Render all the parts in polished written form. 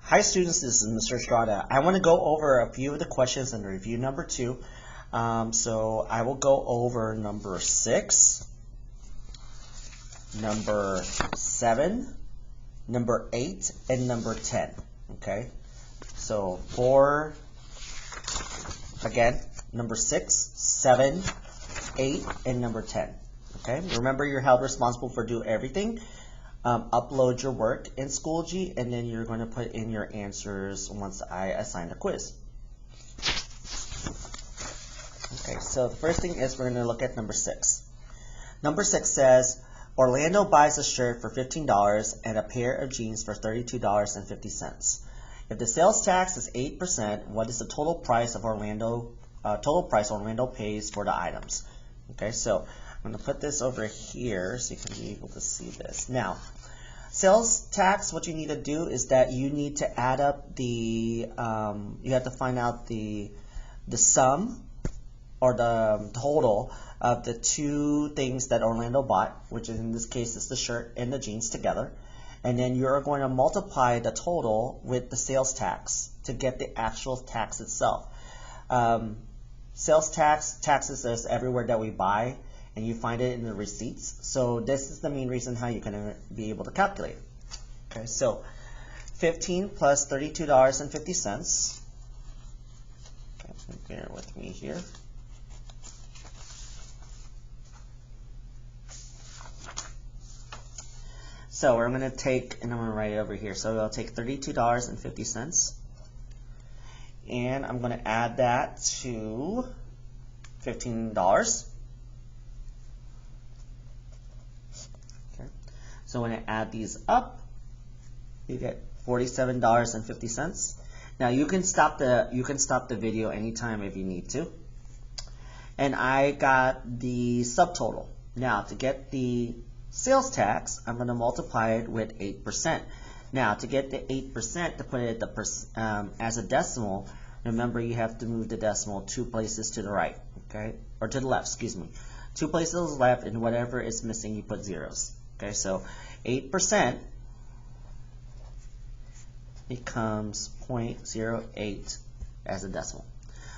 Hi students, this is Mr. Estrada. I want to go over a few of the questions in review number 2. So I will go over number 6, number 7, number 8, and number 10. Okay, so for, again, number 6, 7, 8, and number 10. Okay, remember you're held responsible for do everything. Upload your work in Schoology, and then you're going to put in your answers once I assign the quiz. Okay, so the first thing is we're going to look at number 6. Number 6 says, Orlando buys a shirt for $15 and a pair of jeans for $32.50. If the sales tax is 8%, what is the total price Orlando pays for the items? Okay, so I'm going to put this over here so you can be able to see this. Now, sales tax, what you need to do is that you need to add up the, you have to find out the sum or the total of the two things that Orlando bought, which in this case is the shirt and the jeans together. And then you're going to multiply the total with the sales tax to get the actual tax itself. Sales taxes is everywhere that we buy, and you find it in the receipts. So this is the main reason how you're going to be able to calculate. Okay, so 15 plus $32.50. Okay, bear with me here. So I'm going to take, and I'm going to write it over here. So I'll take $32.50, and I'm going to add that to $15. So when I add these up, you get $47.50. Now you can stop the video anytime if you need to. And I got the subtotal. Now to get the sales tax, I'm going to multiply it with 8%. Now to get the 8%, to put it as a decimal, remember you have to move the decimal 2 places to the right, okay, or to the left, excuse me. 2 places left, and whatever is missing, you put zeros. Okay, so 8% becomes 0.08 as a decimal.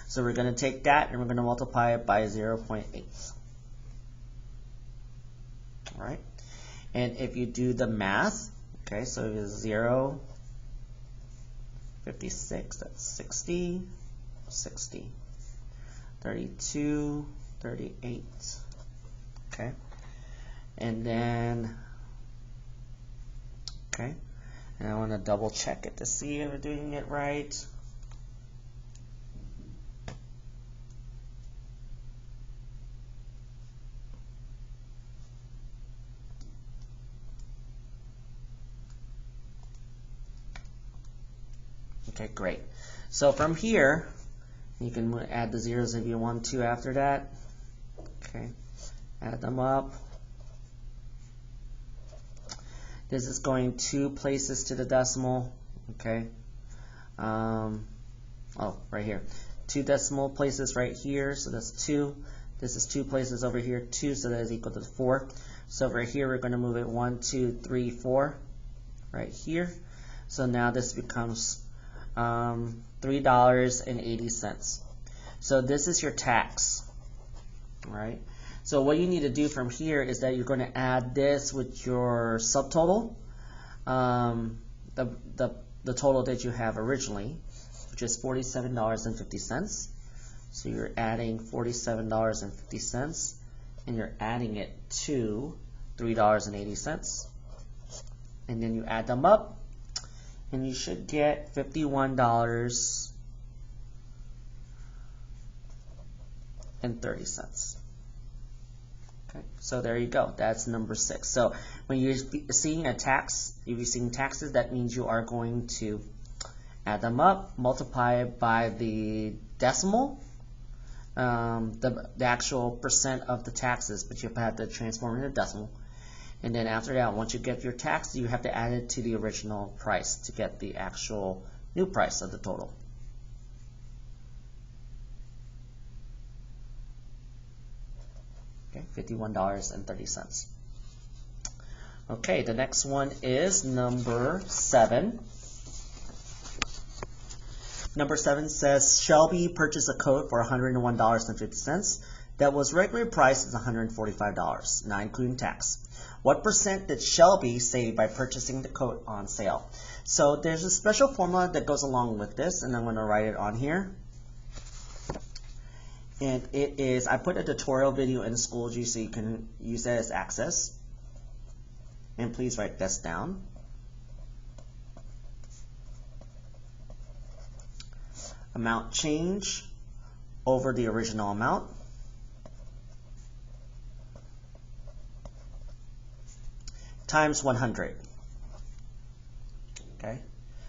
So we're going to take that and we're going to multiply it by 0.8. All right, and if you do the math, okay, so it is 0, 56, that's 60, 60, 32, 38, okay. And then, okay, and I want to double check it to see if we're doing it right. Okay, great. So from here, you can add the zeros if you want to after that. Okay, add them up. This is going 2 places to the decimal, okay? Oh, right here. 2 decimal places right here, so that's 2. This is 2 places over here, 2, so that is equal to 4. So over here, we're going to move it 1, 2, 3, 4, right here. So now this becomes $3.80. So this is your tax, all right? So what you need to do from here is that you're going to add this with your subtotal, the total that you have originally, which is $47.50. So you're adding $47.50, and you're adding it to $3.80, and then you add them up, and you should get $51.30. So there you go. That's number 6. So when you're seeing a tax, if you're seeing taxes, that means you are going to add them up, multiply it by the decimal, the actual percent of the taxes, but you have to transform it into decimal. And then after that, once you get your tax, you have to add it to the original price to get the actual new price of the total. Okay, $51.30. Okay, the next one is number 7. Number 7 says Shelby purchased a coat for $101.50 that was regularly priced as $145, not including tax. What percent did Shelby save by purchasing the coat on sale? So there's a special formula that goes along with this, and I'm going to write it on here. And it is, I put a tutorial video in Schoology so you can use that as access. And please write this down. Amount change over the original amount times 100. Okay,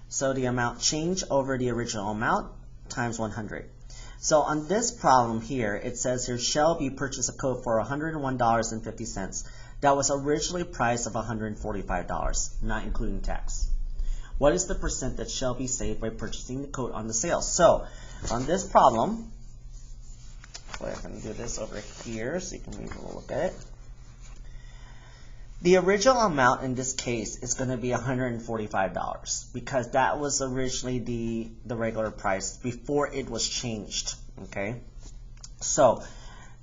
so the amount change over the original amount times 100. So on this problem here, it says here Shelby purchased a coat for $101.50 that was originally priced of $145, not including tax. What is the percent that Shelby saved by purchasing the coat on the sale? So on this problem, I'm going to do this over here so you can maybe look at it. The original amount in this case is going to be $145 because that was originally the regular price before it was changed. Okay, so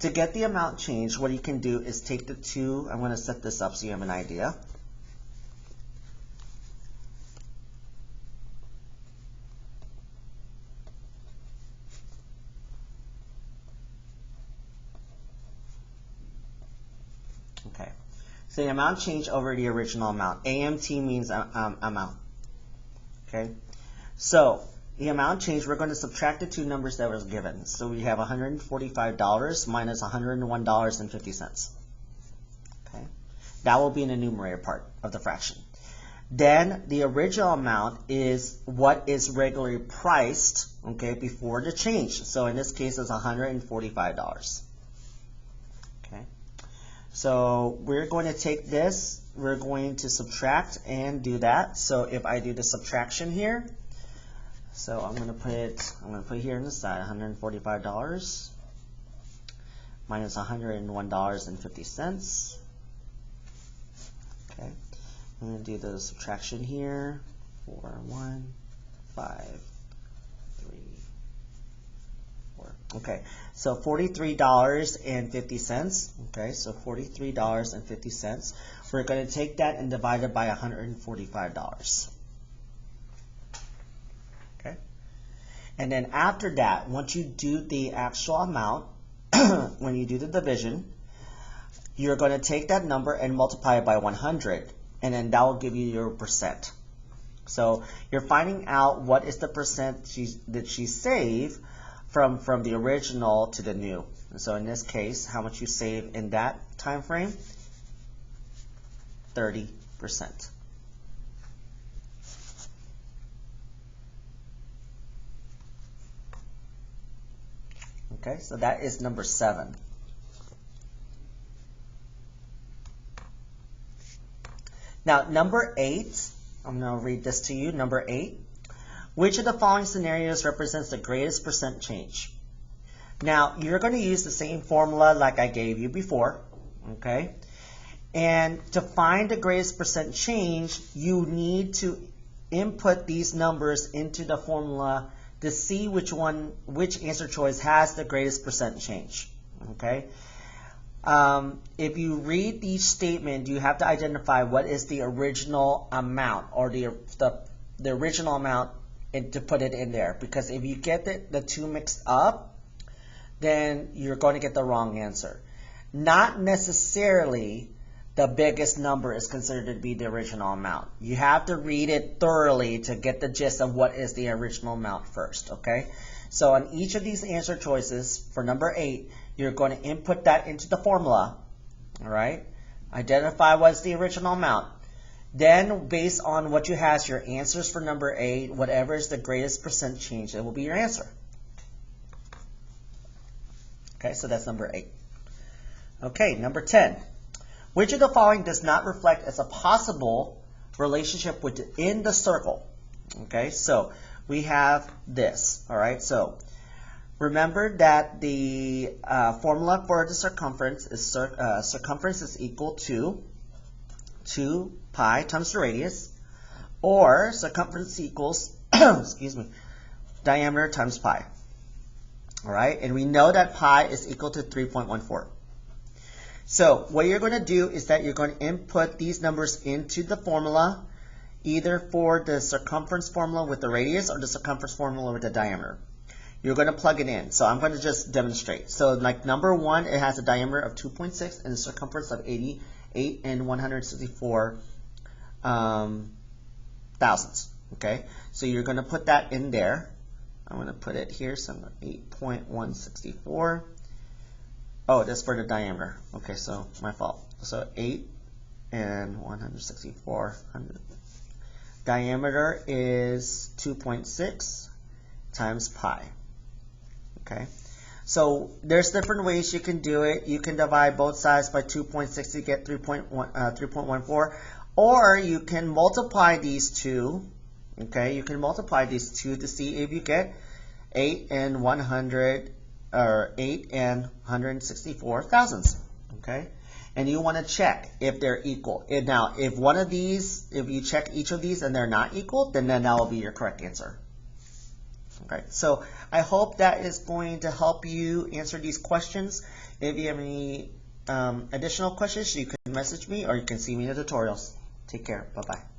to get the amount changed, what you can do is take the two. I'm going to set this up so you have an idea. Okay, so the amount changed over the original amount. AMT means amount. Okay, so the amount changed, we're going to subtract the two numbers that was given. So we have $145 minus $101.50. Okay, that will be in the numerator part of the fraction. Then the original amount is what is regularly priced, okay, before the change. So in this case, it's $145. So we're going to take this, we're going to subtract and do that. So if I do the subtraction here, so I'm going to put it here on the side, $145 minus $101.50. Okay, I'm going to do the subtraction here, 4, 1, 5, 3, 4. Okay, so $43.50. Okay, so $43.50. We're going to take that and divide it by $145. Okay, and then after that, once you do the actual amount, when you do the division, you're going to take that number and multiply it by 100, and then that will give you your percent. So you're finding out what is the percent that she saved from the original to the new. And so in this case, how much you save in that time frame? 30%. Okay, so that is number 7. Now, number 8, I'm going to read this to you. Number 8, which of the following scenarios represents the greatest percent change? Now, you're going to use the same formula like I gave you before, okay? And to find the greatest percent change, you need to input these numbers into the formula to see which answer choice has the greatest percent change, okay? If you read each statement, you have to identify what is the original amount or the original amount and to put it in there, because if you get the two mixed up, then you're going to get the wrong answer. Not necessarily the biggest number is considered to be the original amount. You have to read it thoroughly to get the gist of what is the original amount first, okay? So on each of these answer choices for number 8, you're going to input that into the formula, all right? Identify what's the original amount. Then, based on what you have, your answers for number 8, whatever is the greatest percent change, that will be your answer. Okay, so that's number 8. Okay, number 10. Which of the following does not reflect as a possible relationship within the circle? Okay, so we have this, all right? So remember that the formula for the circumference is equal to 2 pi times the radius, or circumference equals excuse me, diameter times pi. All right, and we know that pi is equal to 3.14. So what you're going to do is that you're going to input these numbers into the formula, either for the circumference formula with the radius or the circumference formula with the diameter. You're going to plug it in. So I'm going to just demonstrate. So like number 1, it has a diameter of 2.6 and a circumference of 88 and 164 thousandths. Okay, so you're going to put that in there. I'm going to put it here, so 8.164. Oh, that's for the diameter. Okay, so my fault. So 8 and 164 hundred. Diameter is 2.6 times pi. Okay, so there's different ways you can do it. You can divide both sides by 2.6 to get 3.14, or you can multiply these two. Okay, you can multiply these two to see if you get 8 and 164 thousandths. Okay, and you want to check if they're equal. Now, if one of these, if you check each of these and they're not equal, then that will be your correct answer. Okay, so I hope that is going to help you answer these questions. If you have any additional questions, you can message me or you can see me in the tutorials. Take care. Bye-bye.